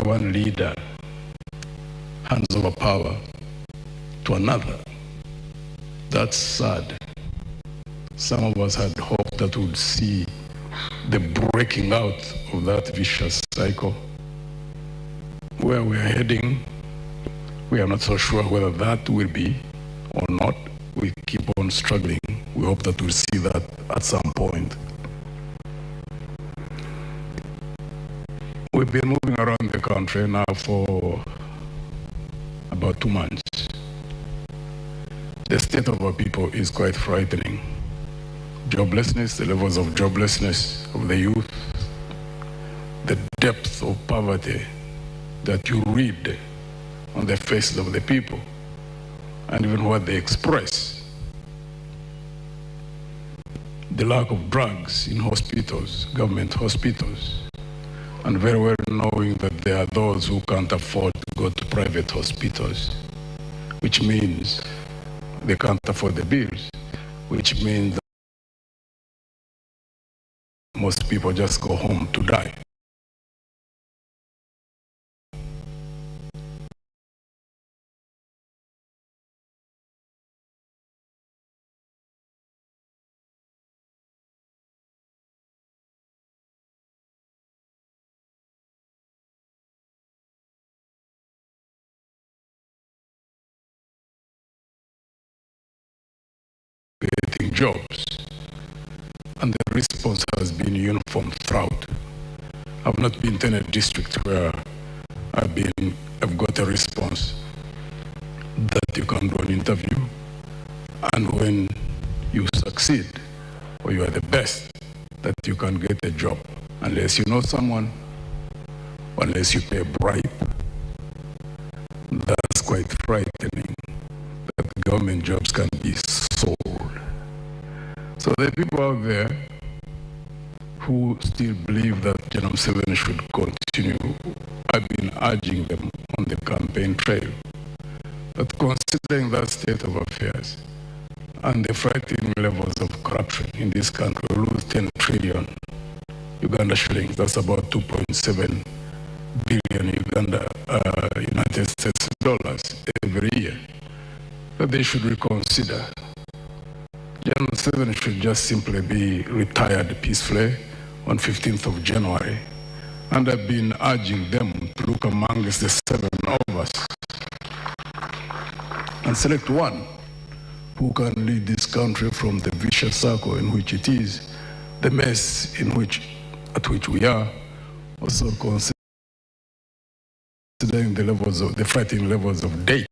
one leader hands over power to another. That's sad. Some of us had hoped that we'd see the breaking out of that vicious cycle. Where we are heading, we are not so sure whether that will be or not. We keep on struggling. We hope that we'll see that at some point. We've been moving around the country now for about 2 months. The state of our people is quite frightening. Joblessness, the levels of joblessness of the youth, the depth of poverty that you read on the faces of the people, and even what they express. The lack of drugs in hospitals, government hospitals, and very well knowing that there are those who can't afford to go to private hospitals, which means they can't afford the bills, which means that most people just go home to die. Creating jobs, and the response has been uniform throughout. I've not been to any district where I've got a response that you can do an interview, and when you succeed or you are the best, that you can get a job, unless you know someone, or unless you pay a bribe. That's quite frightening, that government jobs can be sold. So there are people out there who still believe that General 7 should continue. I've been urging them on the campaign trail that considering that state of affairs and the frightening levels of corruption in this country, we lose 10 trillion Uganda shillings. That's about 2.7 billion United States dollars every year. That they should reconsider. General 7 should just simply be retired peacefully on 15th of January. And I've been urging them to look amongst the 7 of us and select one who can lead this country from the vicious circle in which it is, the mess at which we are, also considering the frightening levels of debt.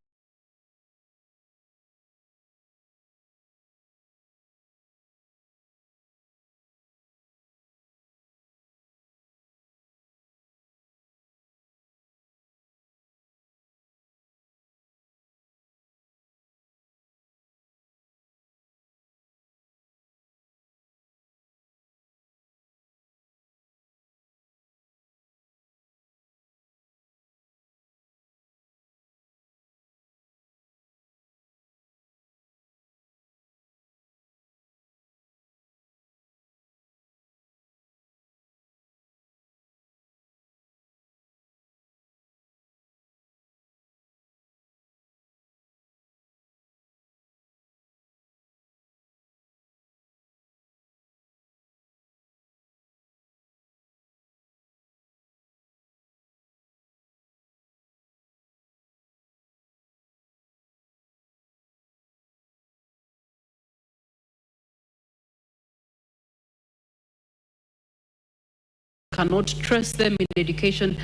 Cannot trust them in education,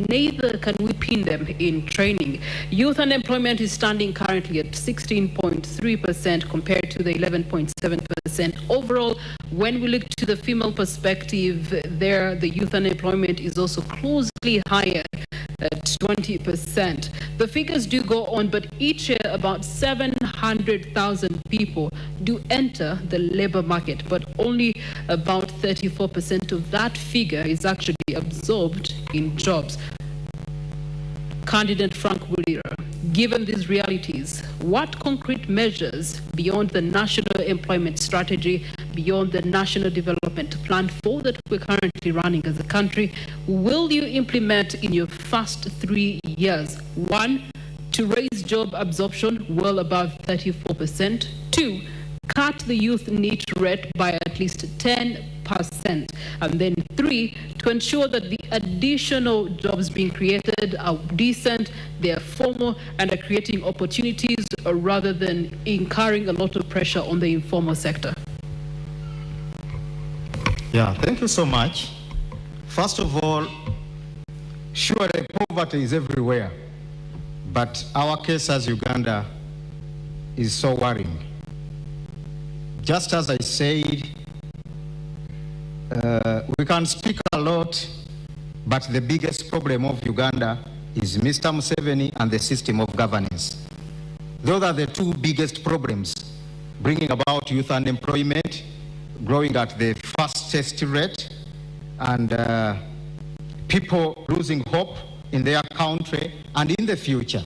neither can we pin them in training. Youth unemployment is standing currently at 16.3% compared to the 11.7% overall. When we look to the female perspective, there the youth unemployment is also closely higher at 20%. The figures do go on, but each year about 700,000 people do enter the labor market, but only about 34% of that figure is actually absorbed in jobs. Candidate Frank Bulira, given these realities, what concrete measures beyond the national employment strategy beyond the National Development Plan 4 that we're currently running as a country, will you implement in your first 3 years? 1, to raise job absorption well above 34%. 2, cut the youth NEET rate by at least 10%. And then 3, to ensure that the additional jobs being created are decent, they are formal, and are creating opportunities rather than incurring a lot of pressure on the informal sector. Yeah, thank you so much. First of all, surely poverty is everywhere, but our case as Uganda is so worrying. Just as I said, we can speak a lot, but the biggest problem of Uganda is Mr. Museveni and the system of governance. Those are the two biggest problems, bringing about youth unemployment, growing at the fastest rate, and people losing hope in their country and in the future.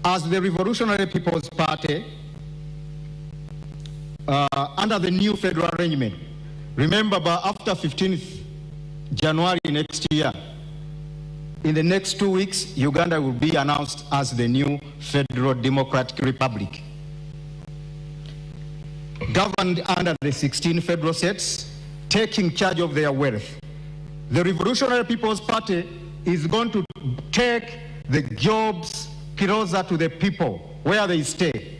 As the Revolutionary People's Party, under the new federal arrangement, remember, after 15th January next year, in the next 2 weeks, Uganda will be announced as the new Federal Democratic Republic, governed under the 16 federal states, taking charge of their wealth. The Revolutionary People's Party is going to take the jobs closer to the people, where they stay.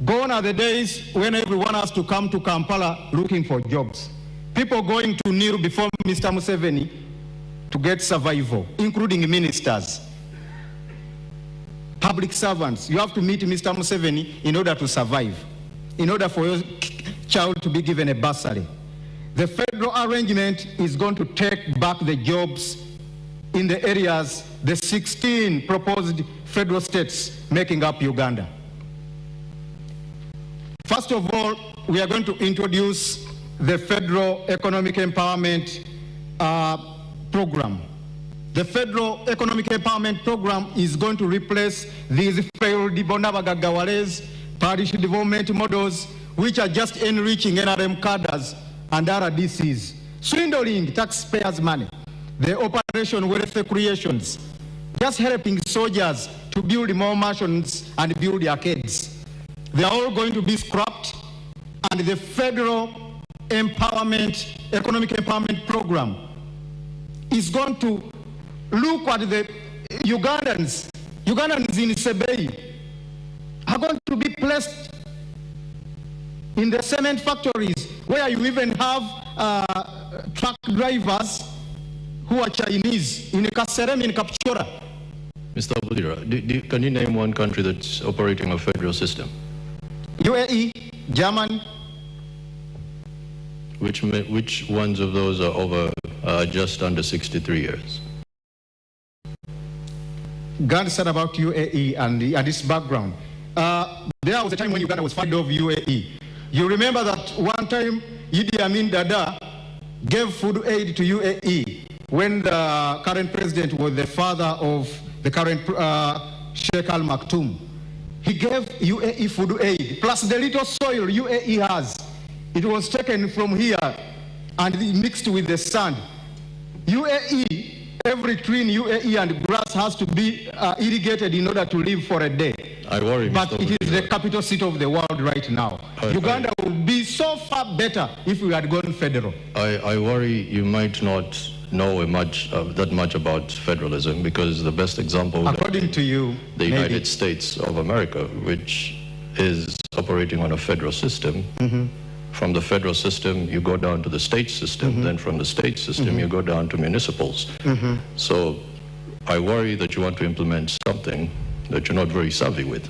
Gone are the days when everyone has to come to Kampala looking for jobs. People going to kneel before Mr. Museveni to get survival, including ministers, public servants. You have to meet Mr. Museveni in order to survive, in order for your child to be given a bursary. The federal arrangement is going to take back the jobs in the areas, the 16 proposed federal states making up Uganda. First of all, we are going to introduce the Federal Economic Empowerment Program. The Federal Economic Empowerment Program is going to replace these failed Bonabagagawales, parish development models, which are just enriching NRM cadres and RDCs, swindling taxpayers' money. The Operation Wealth Creations, just helping soldiers to build more mansions and build arcades. They are all going to be scrapped, and the Federal Economic Empowerment Program is going to look at the Ugandans in Sebei are going to be placed in the cement factories, where you even have truck drivers who are Chinese, in Kaserem, in Kapchora. Mr. Budira, can you name one country that's operating a federal system? UAE, Germany. Which ones of those are over just under 63 years? God said about UAE and its background. There was a time when Uganda was fighting over UAE. You remember that one time Idi Amin Dada gave food aid to UAE when the current president was the father of the current Sheikh Al Maktoum. He gave UAE food aid, plus the little soil UAE has. It was taken from here and mixed with the sand. UAE, every tree in UAE and grass has to be irrigated in order to live for a day. I worry, but Mr. it is the capital city of the world right now. Uganda would be so far better if we had gone federal. I worry you might not know that much about federalism, because the best example, according to you, the United States of America, which is operating on a federal system. From the federal system, you go down to the state system. Then from the state system, you go down to municipals. So I worry that you want to implement something that you're not very savvy with.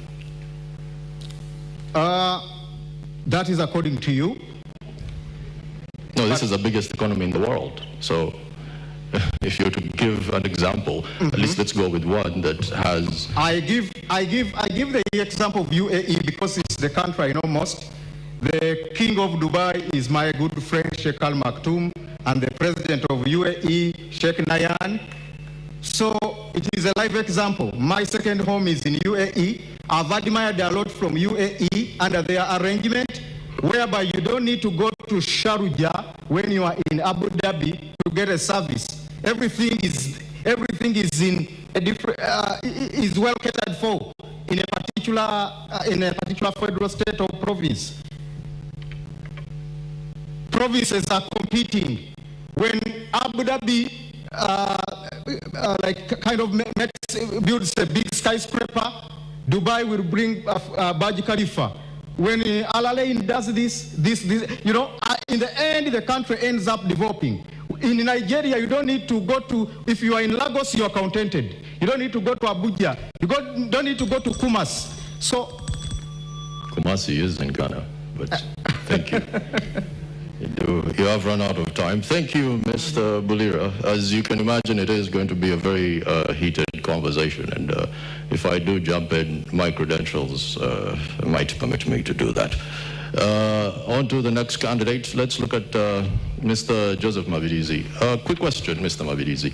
That is according to you? No, this is the biggest economy in the world. So if you're to give an example, at least let's go with one that has... I give the example of UAE because it's the country I know most. The king of Dubai is my good friend Sheikh Al Maktoum, and the president of UAE, Sheikh Nayan. So it is a live example. My second home is in UAE. I've admired a lot from UAE under their arrangement, whereby you don't need to go to Sharjah when you are in Abu Dhabi to get a service. Everything is in a different is well catered for in a particular federal state or province. Provinces are competing. When Abu Dhabi builds a big skyscraper, Dubai will bring Burj Khalifa. When Al Alain does this, you know, in the end, the country ends up developing. In Nigeria, you don't need to go to, if you are in Lagos, you are contented. You don't need to go to Abuja. You don't need to go to Kumasi. So, Kumasi is in Ghana, but thank you. You have run out of time. Thank you, Mr. Bulira. As you can imagine, it is going to be a very heated conversation, and if I do jump in, my credentials might permit me to do that. On to the next candidate. Let's look at Mr. Joseph Mavidizi. Quick question, Mr. Mavidizi.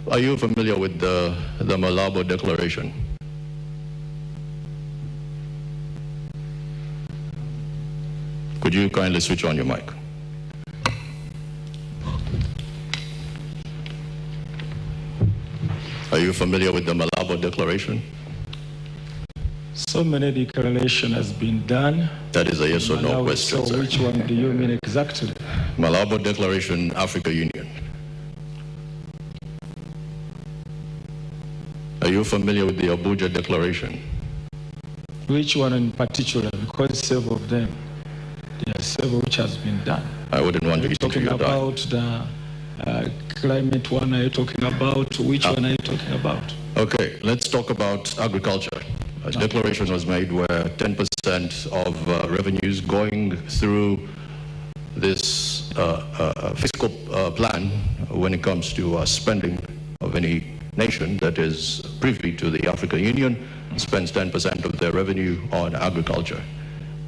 Are you familiar with the Malabo Declaration? Could you kindly switch on your mic? Are you familiar with the Malabo Declaration? So many declaration has been done. That is a yes or no question, so sir. Which one do you mean exactly? Malabo Declaration, Africa Union. Are you familiar with the Abuja Declaration? Which one in particular? Because several of them. There are several which has been done. I wouldn't want to get into your time. Talking about the climate one, are you talking about? Which one are you talking about? Okay, let's talk about agriculture. A declaration was made where 10% of revenues going through this fiscal plan when it comes to spending of any nation that is privy to the African Union spends 10% of their revenue on agriculture.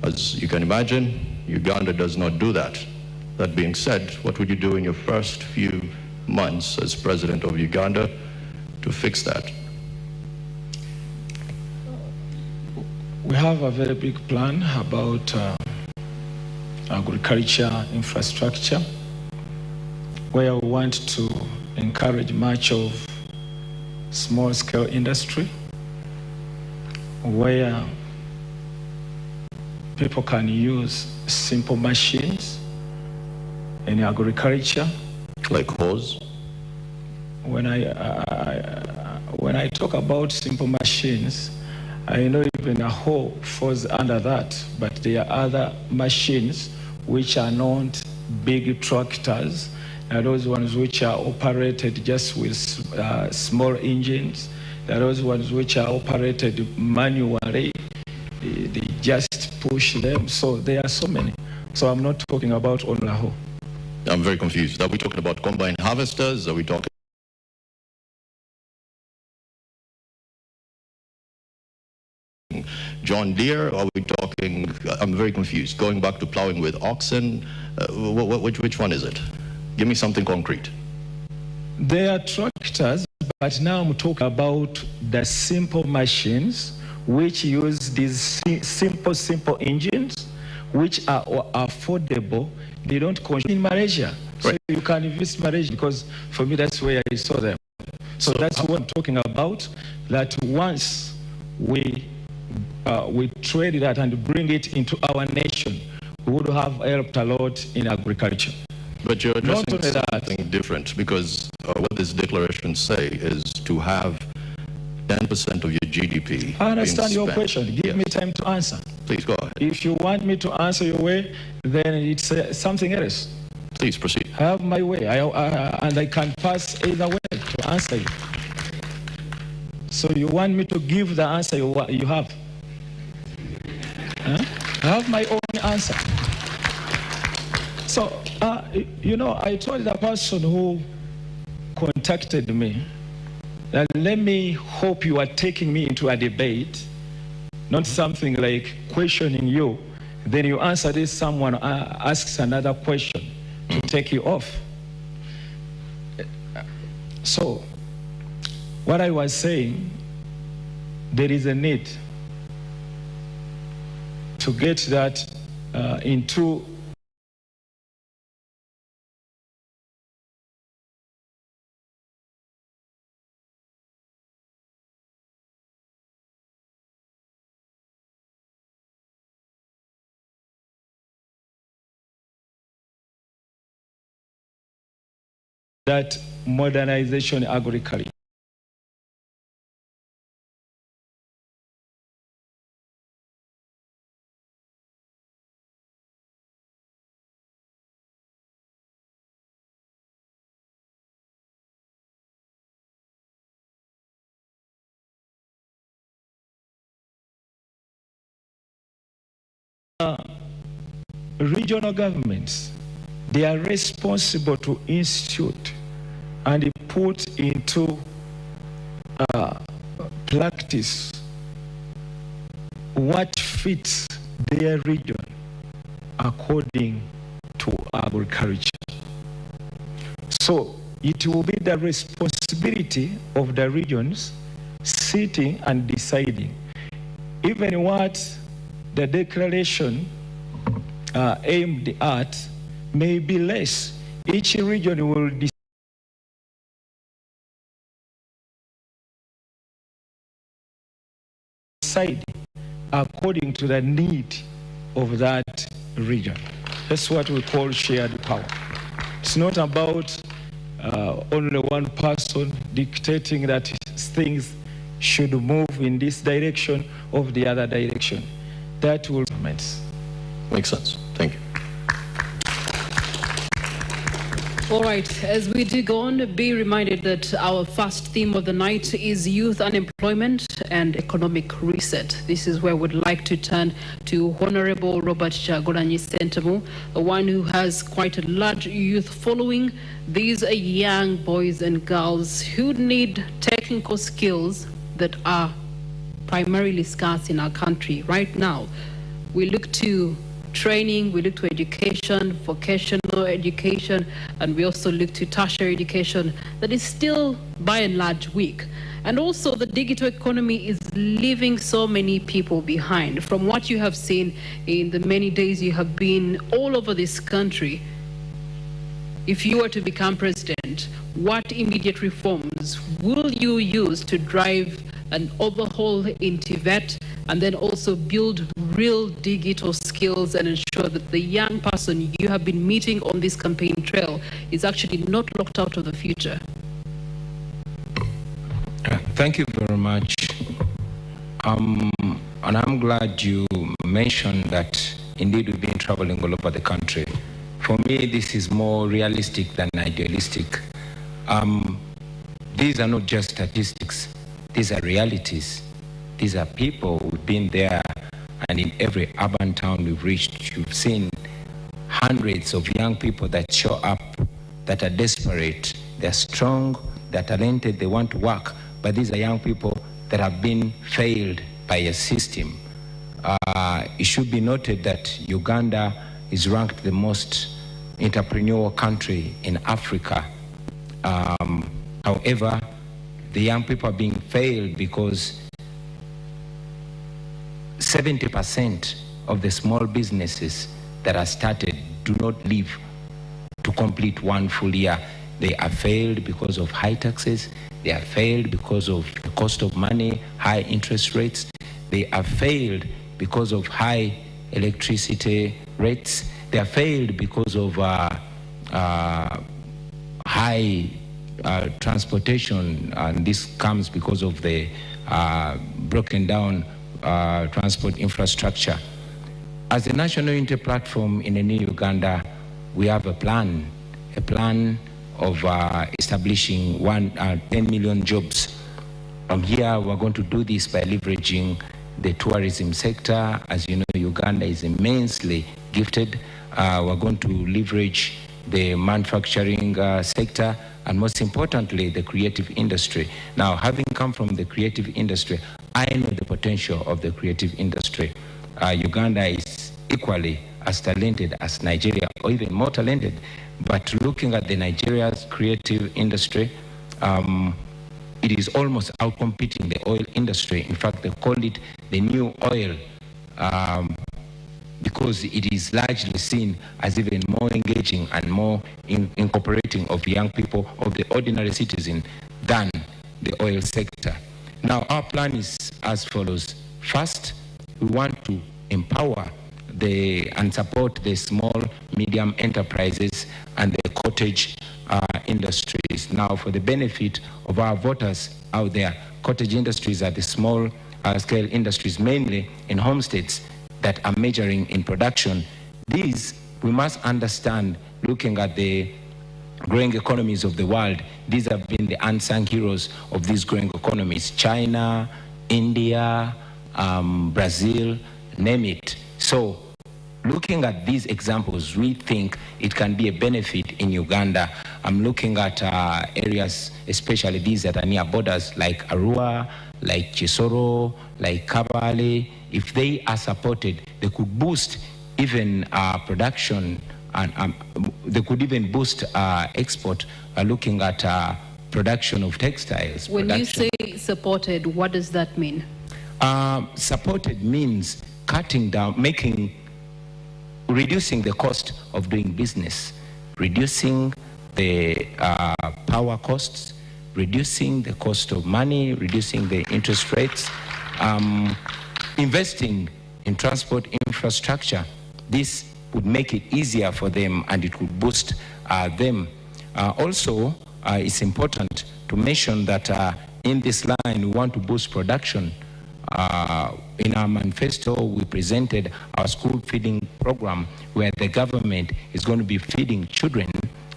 As you can imagine, Uganda does not do that. That being said, what would you do in your first few months as president of Uganda to fix that? We have a very big plan about agriculture infrastructure, where we want to encourage much of small-scale industry, where people can use simple machines in agriculture. Like hose? When I talk about simple machines, I know even a hoe falls under that, but there are other machines which are not big tractors, and those ones which are operated just with small engines. There are those ones which are operated manually. They just push them. So there are so many. So I'm not talking about only a hoe. I'm very confused. Are we talking about combine harvesters? Are we talking John Deere? Are we talking, I'm very confused, going back to plowing with oxen? Which one is it? Give me something concrete. They are tractors, but now I'm talking about the simple machines which use these simple engines, which are affordable. They don't consume in Malaysia. Right. So you can visit Malaysia, because for me that's where I saw them. So that's what I'm talking about, that once we trade that and bring it into our nation, we would have helped a lot in agriculture. But you're addressing something different, because what this declaration say is to have 10% of your GDP. I understand your question. Give me time to answer. Please go ahead. If you want me to answer your way, then it's something else. Please proceed. I have my way, and I can pass either way to answer you. So you want me to give the answer you have? Huh? I have my own answer. So, you know, I told the person who contacted me that let me hope you are taking me into a debate, not something like questioning you, then you answer this, someone asks another question to take you off. So, what I was saying, there is a need to get that into that modernization agriculture. Regional governments, they are responsible to institute and put into practice what fits their region according to agriculture. So it will be the responsibility of the regions sitting and deciding, even what the declaration aimed at may be less. Each region will decide according to the need of that region. That's what we call shared power. It's not about only one person dictating that things should move in this direction or the other direction. That will make sense. Thank you. All right, as we dig on, be reminded that our first theme of the night is youth unemployment and economic reset. This is where we'd like to turn to Honorable Robert Chagoranyi Sentamu, the one who has quite a large youth following. These are young boys and girls who need technical skills that are primarily scarce in our country right now. We look to training, we look to education, vocational education, and we also look to tertiary education that is still by and large weak. And also the digital economy is leaving so many people behind. From what you have seen in the many days you have been all over this country, if you were to become president, what immediate reforms will you use to drive an overhaul in TVET and then also build real digital skills and ensure that the young person you have been meeting on this campaign trail is actually not locked out of the future? Thank you very much. And I'm glad you mentioned that indeed we've been traveling all over the country. For me, this is more realistic than idealistic. These are not just statistics. These are realities. These are people who've been there, and in every urban town we've reached, you've seen hundreds of young people that show up, that are desperate, they're strong, they're talented, they want to work, but these are young people that have been failed by a system. It should be noted that Uganda is ranked the most entrepreneurial country in Africa. However, the young people are being failed because 70% of the small businesses that are started do not live to complete one full year. They are failed because of high taxes. They are failed because of the cost of money, high interest rates. They are failed because of high electricity rates. They are failed because of high transportation, and this comes because of the broken down transport infrastructure. As a national unity platform in a new Uganda, we have a plan of establishing 10 million jobs. Here we're going to do this by leveraging the tourism sector. As you know, Uganda is immensely gifted. We're going to leverage the manufacturing sector, and most importantly, the creative industry. Now, having come from the creative industry, I know the potential of the creative industry. Uganda is equally as talented as Nigeria, or even more talented. But looking at the Nigeria's creative industry, it is almost outcompeting the oil industry. In fact, they call it the new oil. because it is largely seen as even more engaging and more incorporating of young people, of the ordinary citizen, than the oil sector. Now, our plan is as follows. First, we want to empower and support the small, medium enterprises and the cottage industries. Now, for the benefit of our voters out there, cottage industries are the small scale industries, mainly in homesteads that are majoring in production. These, we must understand, looking at the growing economies of the world, these have been the unsung heroes of these growing economies. China, India, Brazil, name it. So, looking at these examples, we think it can be a benefit in Uganda. I'm looking at areas, especially these that are near borders, like Arua, like Chisoro, like Kabale. If they are supported, they could boost even production, and they could even boost export, looking at production of textiles. When you say supported, what does that mean? Supported means cutting down, reducing the cost of doing business, reducing the power costs, reducing the cost of money, reducing the interest rates, investing in transport infrastructure. This would make it easier for them, and it would boost them. Also, it's important to mention that in this line, we want to boost production. In our manifesto, we presented our school feeding program, where the government is going to be feeding children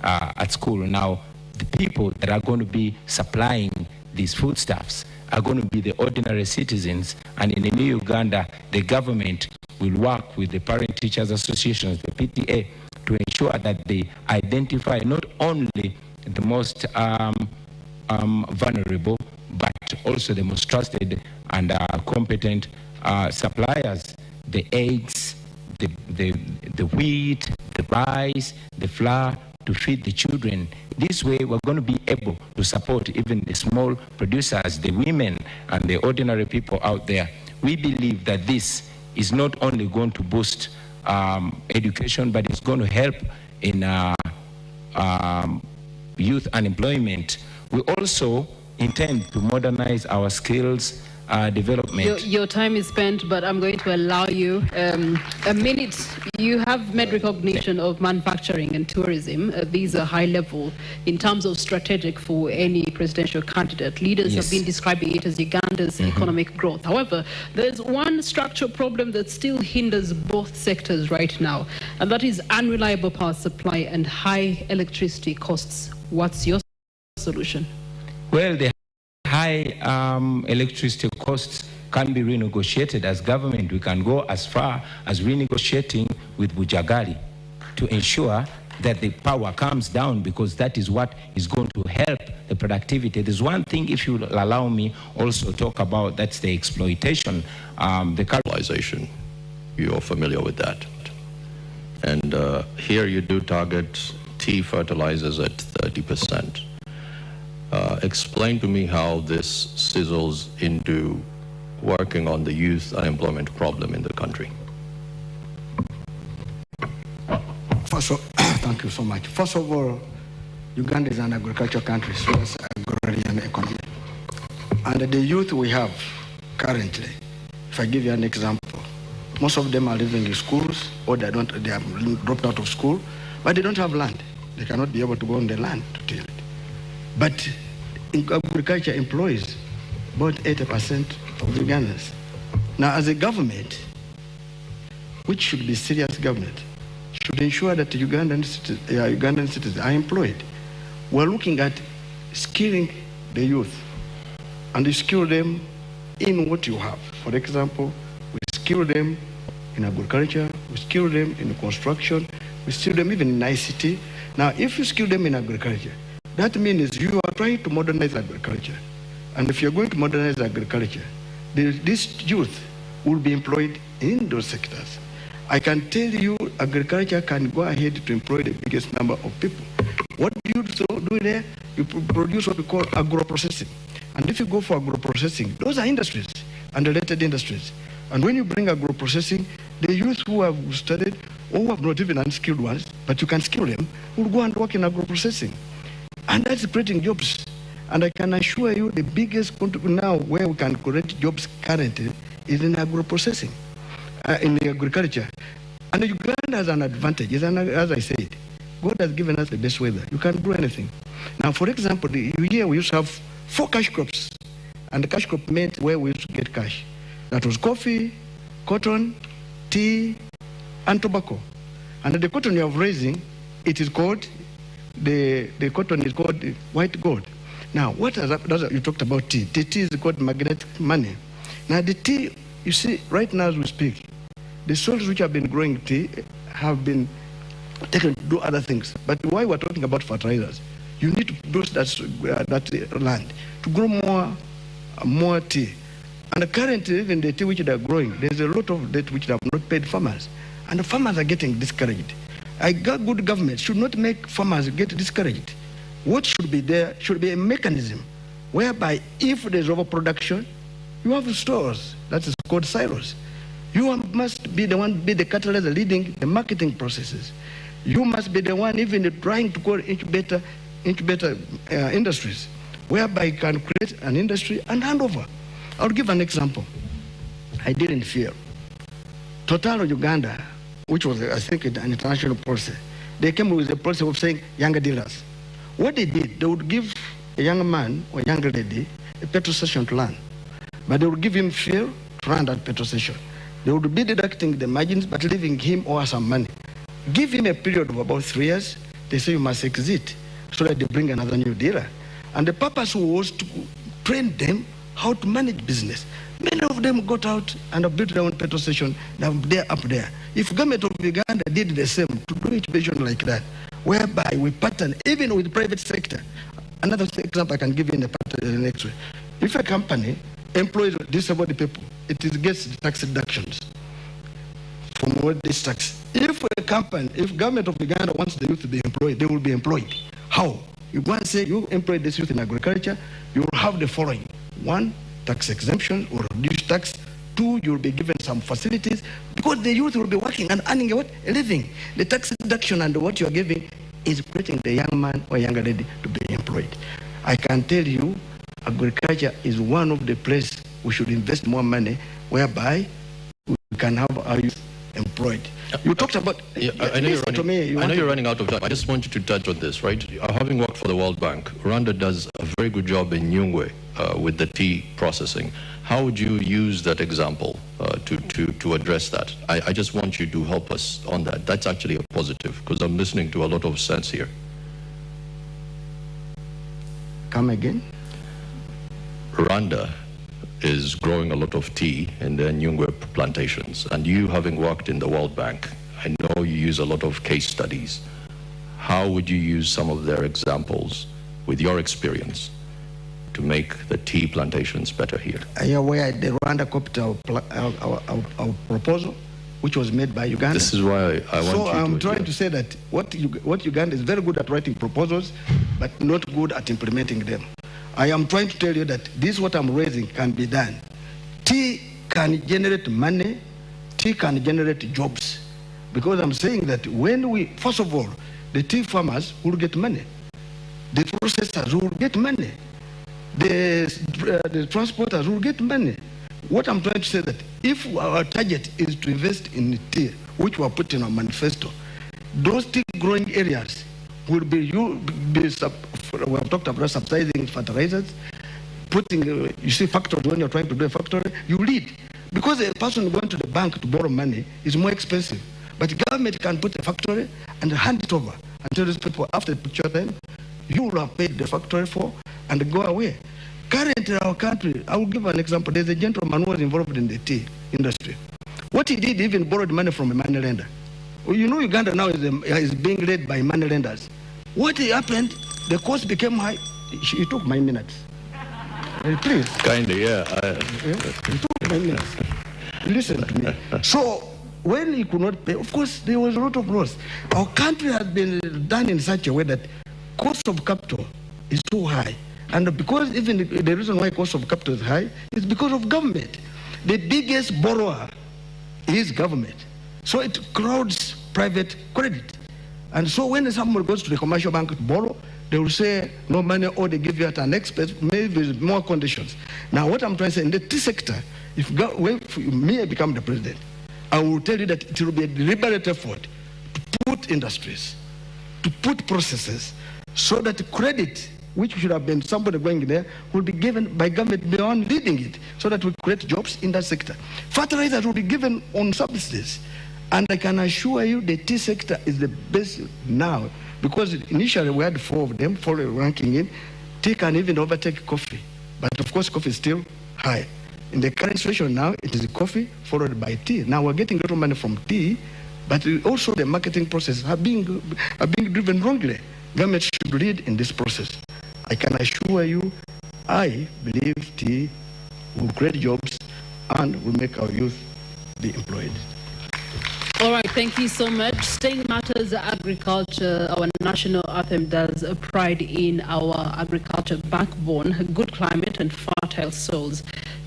at school. Now, the people that are going to be supplying these foodstuffs are going to be the ordinary citizens, and in the new Uganda, the government will work with the parent teachers associations, the PTA, to ensure that they identify not only the most vulnerable, but also the most trusted and competent suppliers, the eggs, the wheat, the rice, the flour, to feed the children. This way, we're going to be able to support even the small producers, the women, and the ordinary people out there. We believe that this is not only going to boost education, but it's going to help in youth unemployment. We also intend to modernize our skills development. Your time is spent, but I'm going to allow you a minute. You have made recognition of manufacturing and tourism. These are high level in terms of strategic for any presidential candidate. Leaders have been describing it as Uganda's economic growth. However, there's one structural problem that still hinders both sectors right now, and that is unreliable power supply and high electricity costs. What's your solution? Well, the high electricity costs can be renegotiated. As government, we can go as far as renegotiating with Bujagali to ensure that the power comes down, because that is what is going to help the productivity. There's one thing, if you allow me, also talk about, that's the exploitation, the fertilization. You're familiar with that. And here you do target tea fertilizers at 30%. Explain to me how this sizzles into working on the youth unemployment problem in the country. Thank you so much. First of all, Uganda is an agricultural country, so it's an agrarian economy. And the youth we have currently, if I give you an example, most of them are living in schools, or they have dropped out of school, but they don't have land. They cannot be able to go on the land to till it. But agriculture employs about 80% of Ugandans. Now, as a government, which should be serious government, should ensure that Ugandan citizens are employed. We're looking at skilling the youth, and you skill them in what you have. For example, we skill them in agriculture, we skill them in construction, we skill them even in ICT. Now, if you skill them in agriculture, that means you are trying to modernize agriculture. And if you're going to modernize agriculture, this youth will be employed in those sectors. I can tell you agriculture can go ahead to employ the biggest number of people. What do you do there? You produce what we call agro-processing. And if you go for agro-processing, those are industries and related industries. And when you bring agro-processing, the youth who have studied, or who have not even unskilled ones, but you can skill them, will go and work in agro-processing. And that's creating jobs. And I can assure you the biggest now where we can create jobs currently is in agro-processing, in agriculture. And Uganda has an advantage, as I said, God has given us the best weather. You can do anything. Now, for example, here we used to have 4 cash crops. And the cash crop meant where we used to get cash. That was coffee, cotton, tea, and tobacco. And the cotton you are raising, it is called, the cotton is called white gold. Now, what has happened? You talked about tea. The tea is called magnetic money. Now, the tea, you see, right now as we speak, the soils which have been growing tea have been taken to do other things. But why we're talking about fertilizers, you need to produce that land to grow more tea. And currently, even the tea which they are growing, there's a lot of debt which they have not paid farmers. And the farmers are getting discouraged. A good government should not make farmers get discouraged. What should be there should be a mechanism whereby if there's overproduction, you have stores, that is called silos. You must be the one, be the catalyst leading the marketing processes. You must be the one even trying to call incubator industries, whereby you can create an industry and hand over. I'll give an example. I didn't fear. Total Uganda, which was, I think, an international policy, they came with a policy of saying younger dealers. What they did, they would give a young man or young lady a petrol station to run. But they would give him fuel to run that petrol station. They would be deducting the margins, but leaving him or some money. Give him a period of about 3 years. They say you must exit, so that they bring another new dealer. And the purpose was to train them how to manage business. Many of them got out and have built their own petrol station. They're up there. If government of Uganda did the same, to do incubation like that, whereby we pattern, even with the private sector. Another example I can give you in the next way. If a company employs disabled people, it gets tax deductions from what this tax. If government of Uganda wants the youth to be employed, they will be employed. How? You go and say you employ this youth in agriculture, you will have the following. 1, tax exemption or reduced tax. 2, you will be given some facilities because the youth will be working and earning a living. The tax deduction and what you are giving is creating the young man or younger lady to be employed. I can tell you, agriculture is one of the places we should invest more money, whereby we can have our youth employed. You talked about... I know you're running out of time. I just want you to touch on this, right? Having worked for the World Bank, Rwanda does a very good job in Nyungwe with the tea processing. How would you use that example to address that? I just want you to help us on that. That's actually a positive, because I'm listening to a lot of sense here. Come again? Rwanda is growing a lot of tea in the Nyungwe plantations, and you, having worked in the World Bank, I know you use a lot of case studies. How would you use some of their examples with your experience to make the tea plantations better here? Are you aware the Rwanda copied our proposal, which was made by Uganda? This is why I want you to... So I'm trying to say that what Uganda is very good at writing proposals, but not good at implementing them. I am trying to tell you that this, what I'm raising, can be done. Tea can generate money. Tea can generate jobs. Because I'm saying that when we, first of all, the tea farmers will get money. The processors will get money. The transporters will get money. What I'm trying to say that if our target is to invest in tea, which we are putting in our manifesto, those tea growing areas will be we have talked about subsidizing fertilizers, putting, you see, factories, when you're trying to do a factory, you lead. Because a person going to the bank to borrow money is more expensive. But the government can put a factory and hand it over and tell these people after the picture time, you will have paid the factory for and go away. Currently in our country, I will give an example. There's a gentleman who was involved in the tea industry. What he did, even borrowed money from a money lender. Well, you know, Uganda now is being led by money lenders. What happened, the cost became high. He took my minutes. Please. Kindly, yeah. He took my minutes. Listen to me. So, when he could not pay, of course, there was a lot of loss. Our country has been done in such a way that cost of capital is so high. And because even the reason why cost of capital is high is because of government. the biggest borrower is government. So it crowds private credit. And so when someone goes to the commercial bank to borrow, they will say no money, or they give you at an expense, maybe with more conditions. Now what I'm trying to say, in the tea sector, if me become the president, I will tell you that it will be a deliberate effort to put industries, to put processes, so that credit, which should have been somebody going there, will be given by government beyond leading it, so that we create jobs in that sector. Fertilizers will be given on subsidies. And I can assure you the tea sector is the best now, because initially we had 4 of them, 4 ranking in. Tea can even overtake coffee. But of course, coffee is still high. In the current situation now, it is coffee followed by tea. Now we're getting a lot of money from tea, but also the marketing process are being driven wrongly. Government should lead in this process. I can assure you, I believe tea will create jobs and will make our youth be employed. All right, thank you so much. Staying matters agriculture, our national anthem does pride in our agriculture backbone, good climate and fertile soils.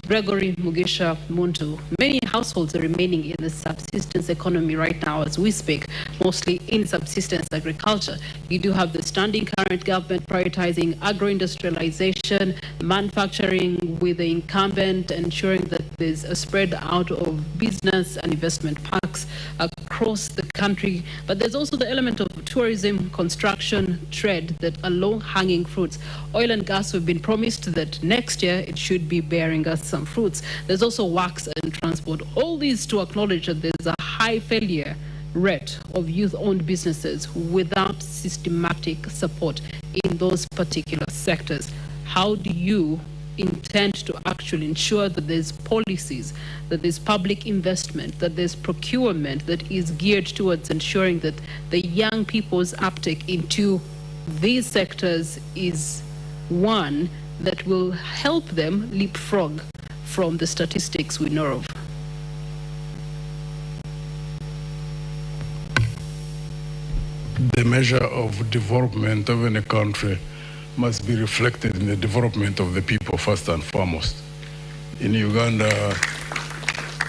Gregory Mugisha Muntu, many households are remaining in the subsistence economy right now as we speak, mostly in subsistence agriculture. You do have the standing current government prioritizing agro-industrialization, manufacturing with the incumbent, ensuring that there's a spread out of business and investment parks across the country. But there's also the element of tourism, construction, trade that are low-hanging fruits. Oil and gas, we've been promised that next year it should be bearing us some fruits. There's also works and transport. All these to acknowledge that there's a high failure rate of youth-owned businesses without systematic support in those particular sectors. How do you intend to actually ensure that there's policies, that there's public investment, that there's procurement that is geared towards ensuring that the young people's uptake into these sectors is one that will help them leapfrog from the statistics we know of? The measure of development of any country must be reflected in the development of the people first and foremost. In Uganda,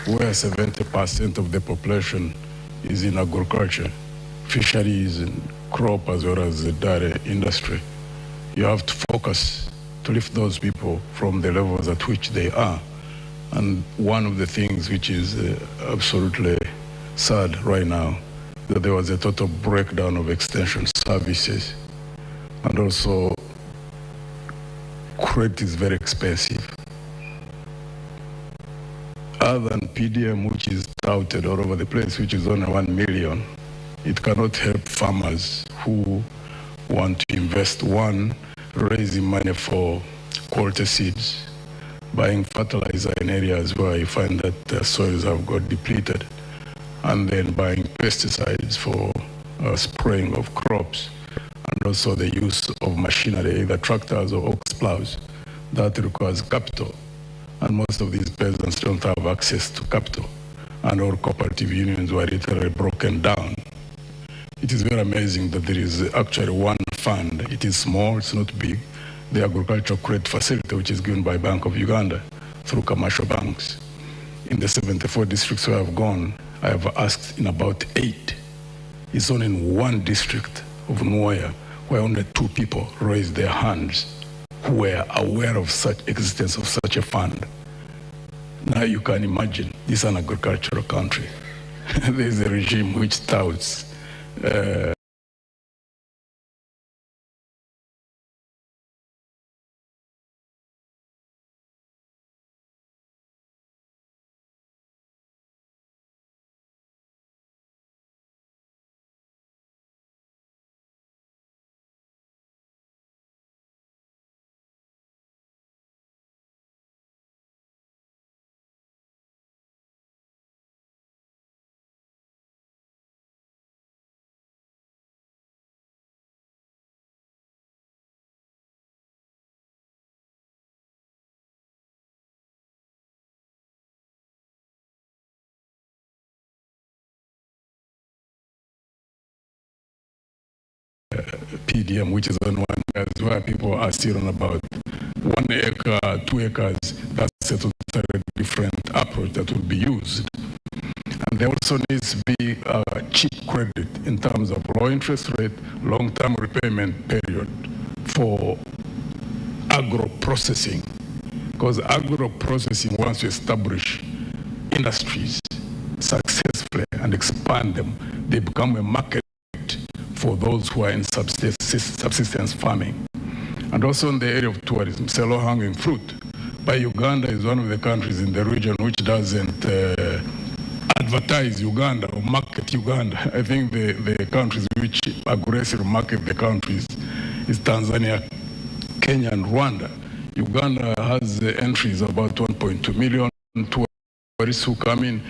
where 70% of the population is in agriculture, fisheries and crop, as well as the dairy industry, you have to focus to lift those people from the levels at which they are. And one of the things which is absolutely sad right now, that there was a total breakdown of extension services. And also, credit is very expensive. Other than PDM, which is touted all over the place, which is only 1 million, it cannot help farmers who want to invest. One, raising money for quality seeds, buying fertilizer in areas where you find that the soils have got depleted, and then buying pesticides for spraying of crops, and also the use of machinery, either tractors or ox plows. That requires capital, and most of these peasants don't have access to capital, and all cooperative unions were literally broken down. It is very amazing that there is actually one fund. It is small, it's not big, the agricultural credit facility, which is given by Bank of Uganda through commercial banks. In the 74 districts where I've gone, I have asked in about 8. It's only in one district of Nwaya where only 2 people raised their hands who were aware of such existence of such a fund. Now you can imagine, this is an agricultural country. There is a regime which touts PDM, which is on one, where people are still on about 1 acre, 2 acres. That's that's a totally different approach that will be used. And there also needs to be cheap credit in terms of low interest rate, long-term repayment period for agro-processing. Because agro-processing, once you establish industries successfully and expand them, they become a market for those who are in subsistence farming. And also in the area of tourism, it's a low-hanging fruit. But Uganda is one of the countries in the region which doesn't advertise Uganda or market Uganda. I think the countries which aggressively market the countries is Tanzania, Kenya, and Rwanda. Uganda has entries about 1.2 million tourists who come in.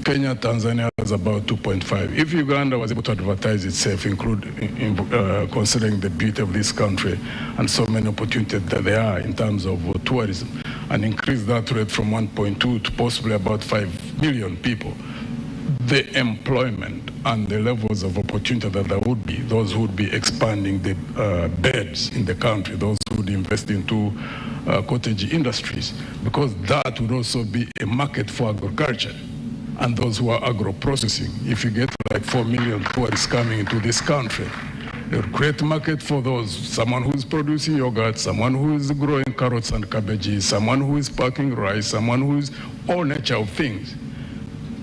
Kenya, Tanzania has about 2.5. If Uganda was able to advertise itself, considering the beauty of this country and so many opportunities that there are in terms of tourism, and increase that rate from 1.2 to possibly about 5 million people, the employment and the levels of opportunity that there would be, those who would be expanding the beds in the country, those who would invest into cottage industries, because that would also be a market for agriculture and those who are agro-processing. If you get like 4 million tourists coming into this country, it will create a market for those, someone who is producing yogurt, someone who is growing carrots and cabbages, someone who is packing rice, someone who is all nature of things.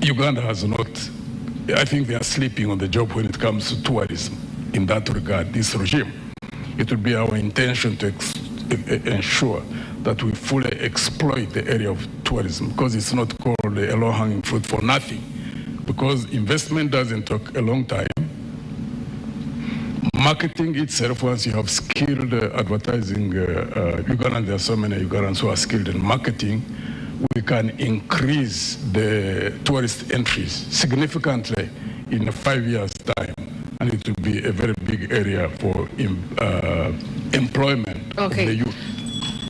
Uganda has not, I think they are sleeping on the job when it comes to tourism. In that regard, this regime, it would be our intention to ensure that we fully exploit the area of tourism, because it's not called a low-hanging fruit for nothing, because investment doesn't take a long time. Marketing itself, once you have skilled advertising, Ugandans, there are so many Ugandans who are skilled in marketing, we can increase the tourist entries significantly in 5 years' time, and it will be a very big area for employment of the youth.